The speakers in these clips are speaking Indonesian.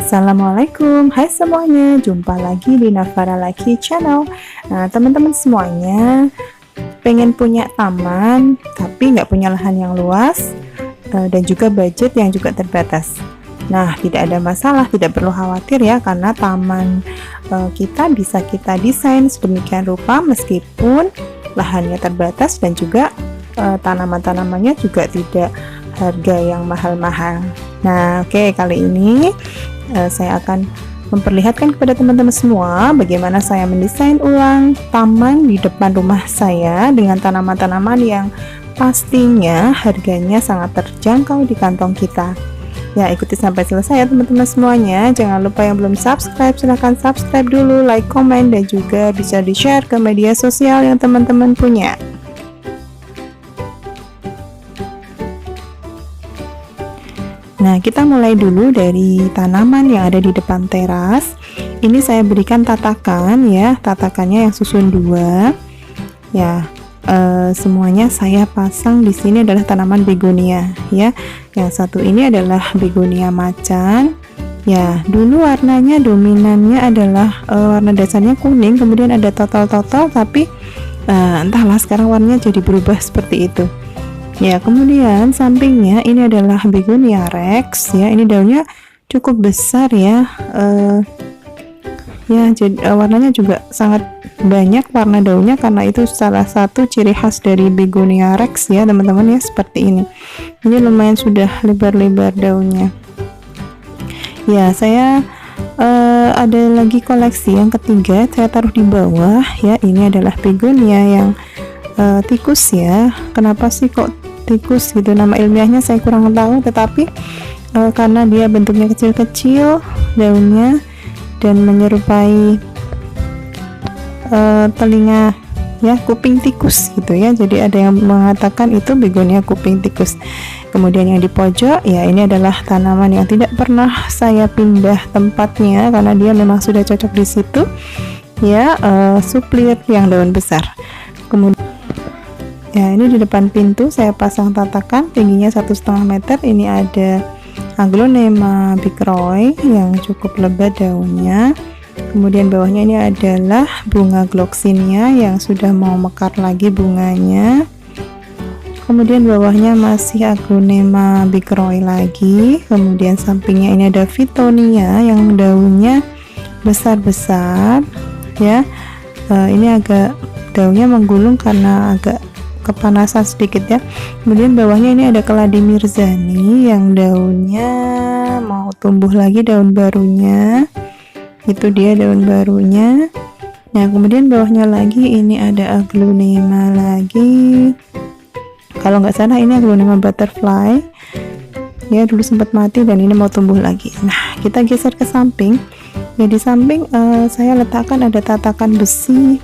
Assalamualaikum, hai semuanya, jumpa lagi di Navara Lucky Channel. Nah, teman-teman semuanya pengen punya taman tapi nggak punya lahan yang luas dan juga budget yang juga terbatas. Nah, tidak ada masalah, tidak perlu khawatir ya, karena taman kita bisa kita desain sedemikian rupa meskipun lahannya terbatas dan juga tanaman-tanamannya juga tidak harga yang mahal-mahal. Nah, oke, kali ini saya akan memperlihatkan kepada teman-teman semua bagaimana saya mendesain ulang taman di depan rumah saya dengan tanaman-tanaman yang pastinya harganya sangat terjangkau di kantong kita. Ya, ikuti sampai selesai ya teman-teman semuanya. Jangan lupa yang belum subscribe, silahkan subscribe dulu, like, komen, dan juga bisa di-share ke media sosial yang teman-teman punya. Nah, kita mulai dulu dari tanaman yang ada di depan teras. Ini saya berikan tatakan ya, tatakannya yang susun 2. Ya, semuanya saya pasang di sini adalah tanaman begonia ya. Yang satu ini adalah begonia macan. Ya, dulu warnanya dominannya adalah warna dasarnya kuning, kemudian ada total-total, tapi entahlah sekarang warnanya jadi berubah seperti itu. Ya, kemudian sampingnya ini adalah begonia rex ya, ini daunnya cukup besar ya, ya jadi warnanya juga sangat banyak warna daunnya, karena itu salah satu ciri khas dari begonia rex ya teman-teman ya, seperti ini. Ini lumayan sudah lebar-lebar daunnya. Ya, saya ada lagi koleksi yang ketiga, saya taruh di bawah ya. Ini adalah begonia yang tikus ya. Kenapa sih kok tikus gitu, nama ilmiahnya saya kurang tahu, tetapi karena dia bentuknya kecil-kecil daunnya dan menyerupai telinga ya, kuping tikus gitu ya, jadi ada yang mengatakan itu begonia kuping tikus. Kemudian yang di pojok ya, ini adalah tanaman yang tidak pernah saya pindah tempatnya karena dia memang sudah cocok di situ ya, suplir yang daun besar. Kemudian ya, ini di depan pintu saya pasang tatakan tingginya 1,5 meter. Ini ada Aglonema bicroy yang cukup lebat daunnya. Kemudian bawahnya ini adalah bunga gloxinia yang sudah mau mekar lagi bunganya. Kemudian bawahnya masih Aglonema bicroy lagi. Kemudian sampingnya ini ada Fittonia yang daunnya besar-besar ya. Ini agak daunnya menggulung karena agak kepanasan sedikit ya. Kemudian bawahnya ini ada keladi mirzani yang daunnya mau tumbuh lagi, daun barunya itu dia daun barunya. Nah, kemudian bawahnya lagi ini ada Aglonema lagi, kalau nggak salah ini Aglonema butterfly ya, dulu sempat mati dan ini mau tumbuh lagi. Nah, kita geser ke samping ya. Di samping saya letakkan ada tatakan besi,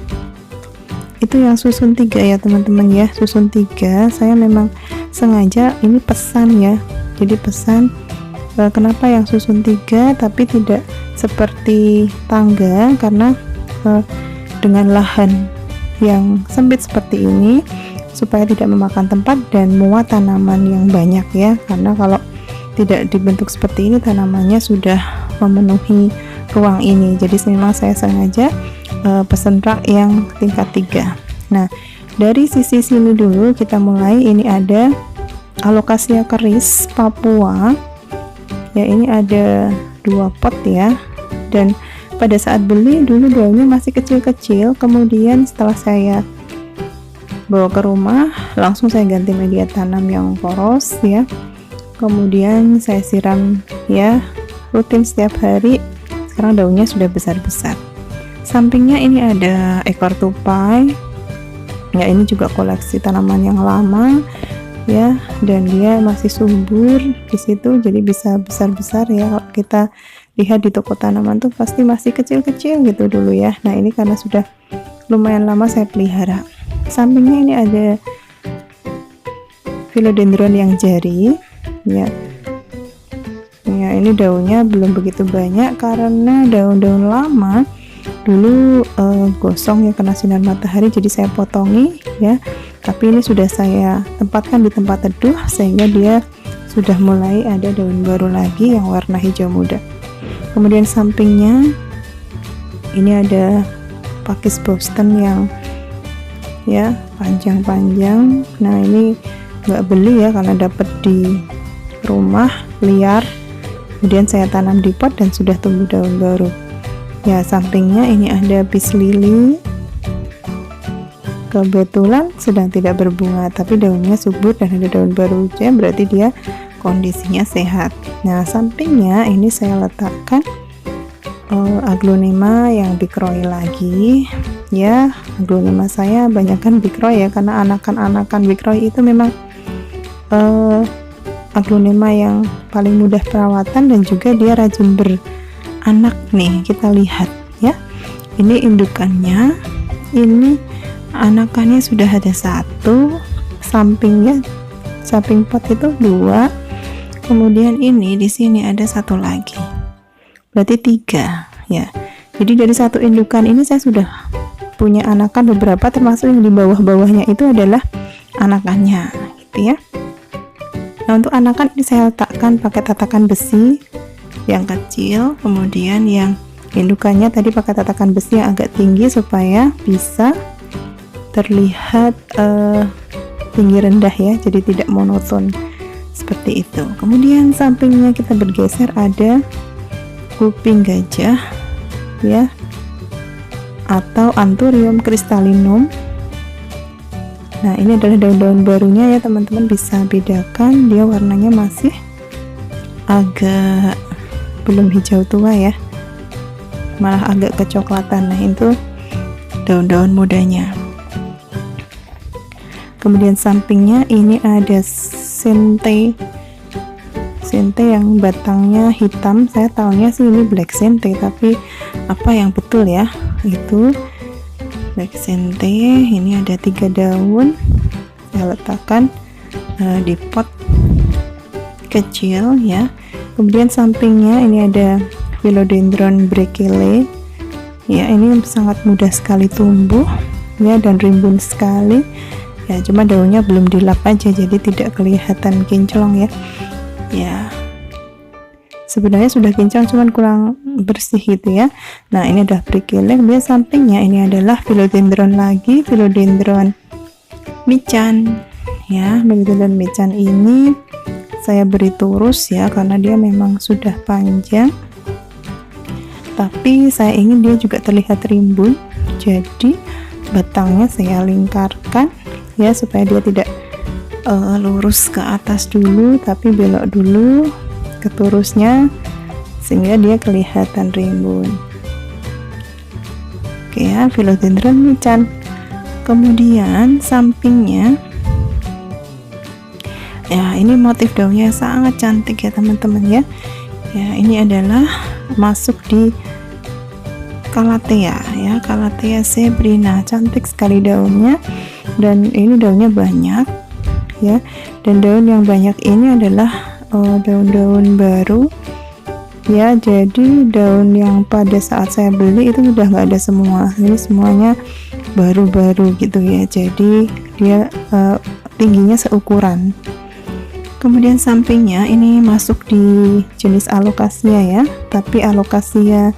itu yang susun 3 ya teman-teman ya, susun 3. Saya memang sengaja, ini pesan ya, jadi pesan kenapa yang susun 3 tapi tidak seperti tangga, karena dengan lahan yang sempit seperti ini supaya tidak memakan tempat dan muat tanaman yang banyak ya, karena kalau tidak dibentuk seperti ini tanamannya sudah memenuhi ruang ini. Jadi memang saya sengaja pesen rak yang tingkat 3. Nah, dari sisi sini dulu kita mulai. Ini ada Alocasia keris Papua ya, ini ada 2 pot ya, dan pada saat beli dulu daunnya masih kecil-kecil. Kemudian setelah saya bawa ke rumah langsung saya ganti media tanam yang poros ya, kemudian saya siram ya rutin setiap hari. Sekarang daunnya sudah besar-besar. Sampingnya ini ada ekor tupai ya, ini juga koleksi tanaman yang lama ya, dan dia masih subur di situ, jadi bisa besar-besar ya. Kalau kita lihat di toko tanaman tuh pasti masih kecil-kecil gitu dulu ya. Nah, ini karena sudah lumayan lama saya pelihara. Sampingnya ini ada philodendron yang jari ya. Ya, ini daunnya belum begitu banyak karena daun-daun lama dulu gosong ya, kena sinar matahari, jadi saya potongi ya. Tapi ini sudah saya tempatkan di tempat teduh sehingga dia sudah mulai ada daun baru lagi yang warna hijau muda. Kemudian sampingnya ini ada pakis Boston yang ya panjang-panjang. Nah ini nggak beli ya, karena dapat di rumah liar, kemudian saya tanam di pot dan sudah tumbuh daun baru. Ya, sampingnya ini ada peace lily, kebetulan sedang tidak berbunga tapi daunnya subur dan ada daun baru, ya berarti dia kondisinya sehat. Nah sampingnya ini saya letakkan aglonema yang bikroy lagi ya. Aglonema saya banyakkan bikroy ya, karena anakan-anakan bikroy itu memang aglonema yang paling mudah perawatan dan juga dia rajin beranak nih. Kita lihat ya, ini indukannya, ini anakannya sudah ada 1, sampingnya, samping pot itu 2, kemudian ini di sini ada 1 lagi, berarti 3 ya. Jadi dari 1 indukan ini saya sudah punya anakan beberapa, termasuk yang di bawah-bawahnya itu adalah anakannya gitu ya. Nah untuk anakan ini saya letakkan pakai tatakan besi yang kecil, kemudian yang indukannya tadi pakai tatakan besi yang agak tinggi supaya bisa terlihat tinggi rendah ya, jadi tidak monoton seperti itu. Kemudian sampingnya kita bergeser, ada kuping gajah ya, atau Anthurium crystallinum. Nah ini adalah daun-daun barunya ya teman-teman, bisa bedakan dia warnanya masih agak belum hijau tua ya, malah agak kecoklatan. Nah itu daun-daun mudanya. Kemudian sampingnya ini ada sente yang batangnya hitam. Saya tahunya sih ini black sente, tapi apa yang betul ya, itu black sente. Ini ada 3 daun, saya letakkan di pot kecil ya. Kemudian sampingnya ini ada Philodendron brachylae ya, ini sangat mudah sekali tumbuh ya dan rimbun sekali ya, cuma daunnya belum dilap aja jadi tidak kelihatan kinclong ya. Ya sebenarnya sudah kinclong, cuman kurang bersih gitu ya. Nah ini adalah brachylae. Kemudian sampingnya ini adalah Philodendron lagi, Philodendron mican ya. Philodendron mican ini saya beri turus ya, karena dia memang sudah panjang, tapi saya ingin dia juga terlihat rimbun, jadi batangnya saya lingkarkan ya, supaya dia tidak lurus ke atas dulu tapi belok dulu ke turusnya sehingga dia kelihatan rimbun. Oke ya, Philodendron mican. Kemudian sampingnya ya, ini motif daunnya sangat cantik ya teman-teman ya. Ya ini adalah masuk di Calathea ya, Calathea zebrina, cantik sekali daunnya, dan ini daunnya banyak ya. Dan daun yang banyak ini adalah daun-daun baru ya, jadi daun yang pada saat saya beli itu sudah nggak ada semua, ini semuanya baru-baru gitu ya, jadi dia tingginya seukuran. Kemudian sampingnya ini masuk di jenis alocasia ya, tapi alocasia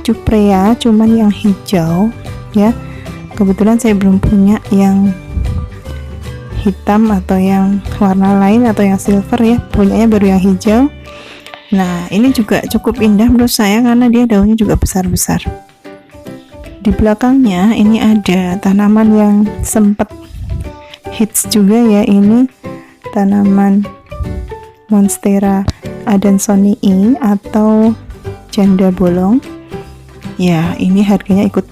cuprea, cuman yang hijau ya. Kebetulan saya belum punya yang hitam atau yang warna lain atau yang silver ya, punyanya baru yang hijau. Nah ini juga cukup indah menurut saya karena dia daunnya juga besar-besar. Di belakangnya ini ada tanaman yang sempat hits juga ya, ini tanaman Monstera adansonii atau janda bolong ya. Ini harganya ikut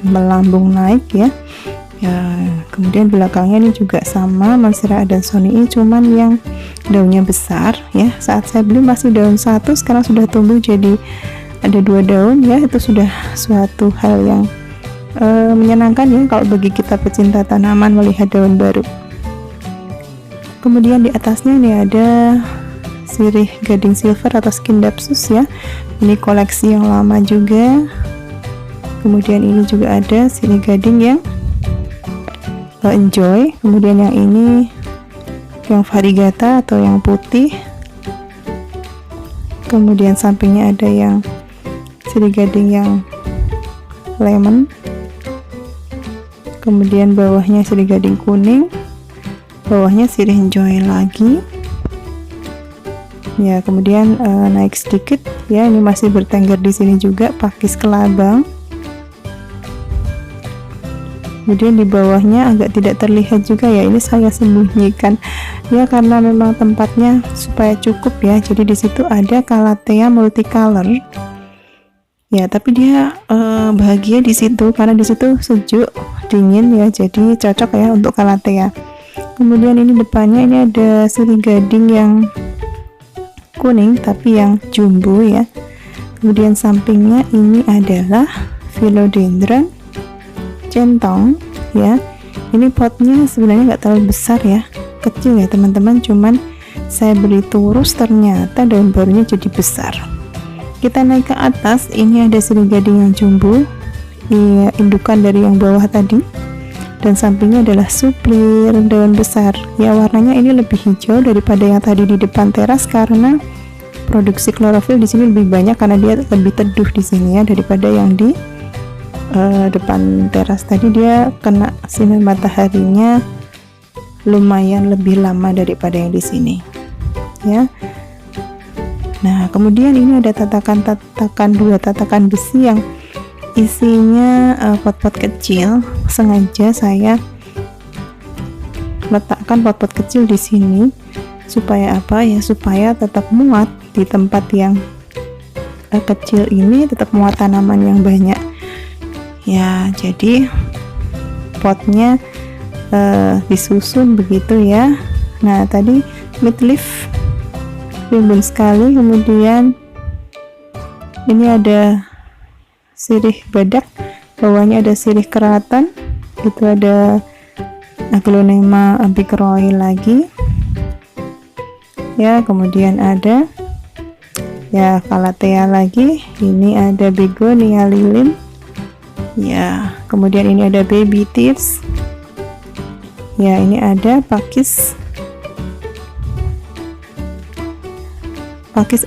melambung naik ya. Kemudian belakangnya ini juga sama Monstera adansonii, cuman yang daunnya besar ya. Saat saya beli masih daun 1, sekarang sudah tumbuh jadi ada 2 daun ya. Itu sudah suatu hal yang menyenangkan ya kalau bagi kita pecinta tanaman melihat daun baru. Kemudian di atasnya ini ada sirih gading silver atau Scindapsus ya, ini koleksi yang lama juga. Kemudian ini juga ada sirih gading yang enjoy. Kemudian yang ini yang variegata atau yang putih kemudian sampingnya ada yang sirih gading yang lemon, kemudian bawahnya sirih gading kuning, bawahnya sirih enjoy lagi ya. Kemudian naik sedikit ya, ini masih bertengger di sini juga pakis kelabang. Kemudian di bawahnya agak tidak terlihat juga ya, ini saya sembunyikan ya karena memang tempatnya supaya cukup ya. Jadi di situ ada calathea multicolor ya, tapi dia bahagia di situ karena di situ sejuk dingin ya, jadi cocok ya untuk calathea. Kemudian ini depannya ini ada sirih gading yang kuning tapi yang jumbo ya. Kemudian sampingnya ini adalah philodendron centong ya. Ini potnya sebenarnya nggak terlalu besar ya, kecil ya teman-teman, cuman saya beri turus ternyata daun barunya jadi besar. Kita naik ke atas, ini ada sirih gading yang jumbo ya, indukan dari yang bawah tadi, dan sampingnya adalah suplir daun besar ya. Warnanya ini lebih hijau daripada yang tadi di depan teras karena produksi klorofil di sini lebih banyak karena dia lebih teduh di sini ya daripada yang di depan teras tadi. Dia kena sinar mataharinya lumayan lebih lama daripada yang di sini ya. Nah, kemudian ini ada tatakan dua tatakan besi yang isinya pot-pot kecil. Sengaja saya letakkan pot-pot kecil di sini supaya apa ya, supaya tetap muat di tempat yang kecil ini, tetap muat tanaman yang banyak ya. Jadi potnya disusun begitu ya. Nah, tadi midleaf rimbun sekali. Kemudian ini ada sirih badak, bawahnya ada sirih keraton, itu ada aglonema bigroy lagi ya. Kemudian ada ya calathea lagi, ini ada begonia lilin ya. Kemudian ini ada baby tips ya, ini ada pakis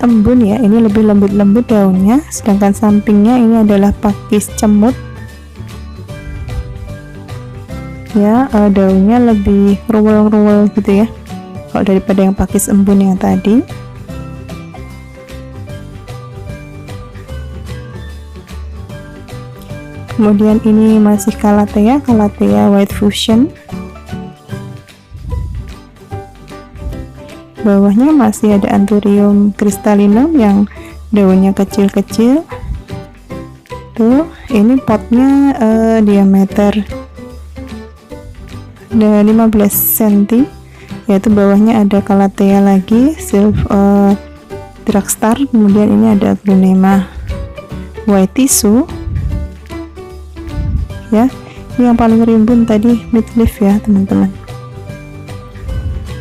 embun ya, ini lebih lembut-lembut daunnya. Sedangkan sampingnya ini adalah pakis cemut ya, daunnya lebih ruwel-ruwel gitu ya kalau daripada yang pakis embun yang tadi. Kemudian ini masih calathea white fusion, bawahnya masih ada anthurium crystallinum yang daunnya kecil-kecil tuh. Ini potnya diameter 15 cm, yaitu bawahnya ada calathea lagi dragstar. Kemudian ini ada aglonema white tissue ya. Ini yang paling rimbun tadi midleaf ya teman-teman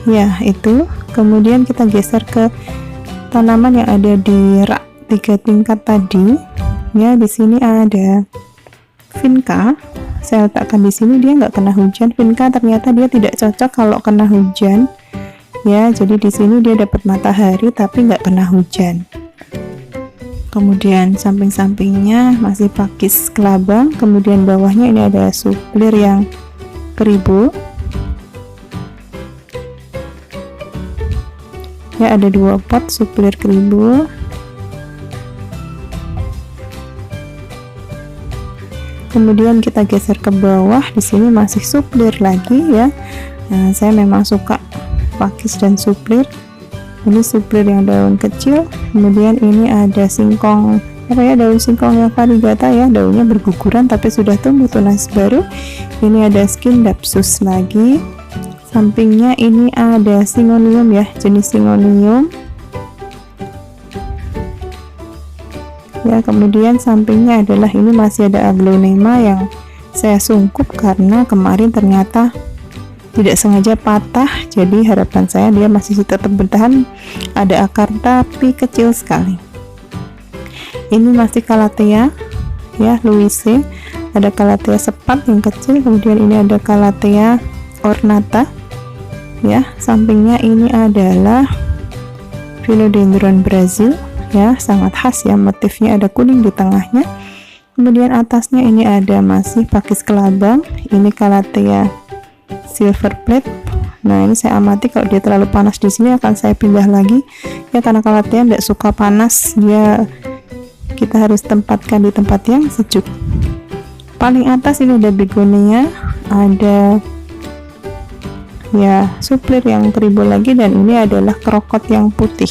ya, itu. Kemudian kita geser ke tanaman yang ada di rak 3 tingkat tadi ya. Di sini ada vinca, saya letakkan di sini, dia nggak kena hujan. Vinca ternyata dia tidak cocok kalau kena hujan ya, jadi di sini dia dapat matahari tapi nggak kena hujan. Kemudian samping-sampingnya masih pakis kelabang. Kemudian bawahnya ini ada suplir yang keribu ya, ada 2 pot suplir keribu. Kemudian kita geser ke bawah, di sini masih suplir lagi ya. Nah, saya memang suka pakis dan suplir. Ini suplir yang daun kecil. Kemudian ini ada singkong apa ya, daun singkong yang variegata ya, daunnya berguguran tapi sudah tumbuh tunas baru. Ini ada Scindapsus lagi. Sampingnya ini ada Syngonium ya, jenis Syngonium ya. Kemudian sampingnya adalah ini masih ada aglonema yang saya sungkup karena kemarin ternyata tidak sengaja patah, jadi harapan saya dia masih tetap bertahan, ada akar tapi kecil sekali. Ini masih calathea ya, Louise, ada calathea sepat yang kecil. Kemudian ini ada calathea ornata ya. Sampingnya ini adalah philodendron Brazil ya, sangat khas ya, motifnya ada kuning di tengahnya. Kemudian atasnya ini ada masih pakis kelabang, ini Calathea silver plate. Nah, ini saya amati kalau dia terlalu panas di sini akan saya pindah lagi ya, karena Calathea tidak suka panas, kita harus tempatkan di tempat yang sejuk. Paling atas ini ada begonia, ada ya suplir yang tribol lagi, dan ini adalah krokot yang putih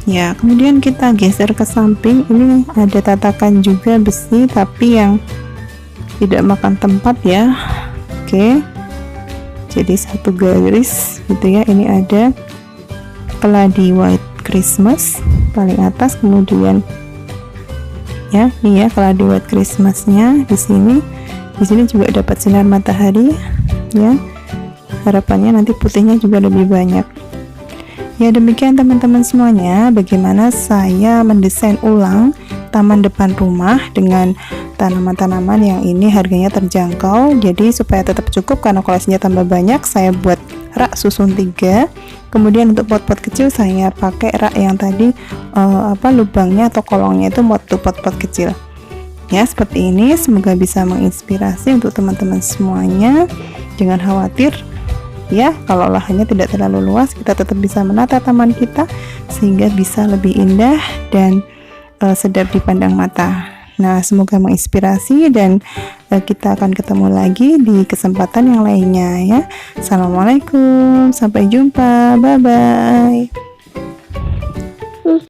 ya. Kemudian kita geser ke samping, ini ada tatakan juga besi tapi yang tidak makan tempat ya. Oke, jadi satu garis gitu ya. Ini ada keladi white Christmas paling atas, kemudian ya ini ya keladi white Christmasnya di sini. Di sini juga dapat sinar matahari ya, harapannya nanti putihnya juga lebih banyak ya. Demikian teman-teman semuanya, bagaimana saya mendesain ulang taman depan rumah dengan tanaman-tanaman yang ini harganya terjangkau. Jadi supaya tetap cukup karena koleksinya tambah banyak, saya buat rak susun 3. Kemudian untuk pot-pot kecil saya pakai rak yang tadi lubangnya atau kolongnya itu waktu pot-pot kecil ya, seperti ini. Semoga bisa menginspirasi untuk teman-teman semuanya. Jangan khawatir ya, kalau lahannya tidak terlalu luas, kita tetap bisa menata taman kita sehingga bisa lebih indah dan sedap dipandang mata. Nah, semoga menginspirasi dan kita akan ketemu lagi di kesempatan yang lainnya ya. Assalamualaikum, sampai jumpa, bye bye.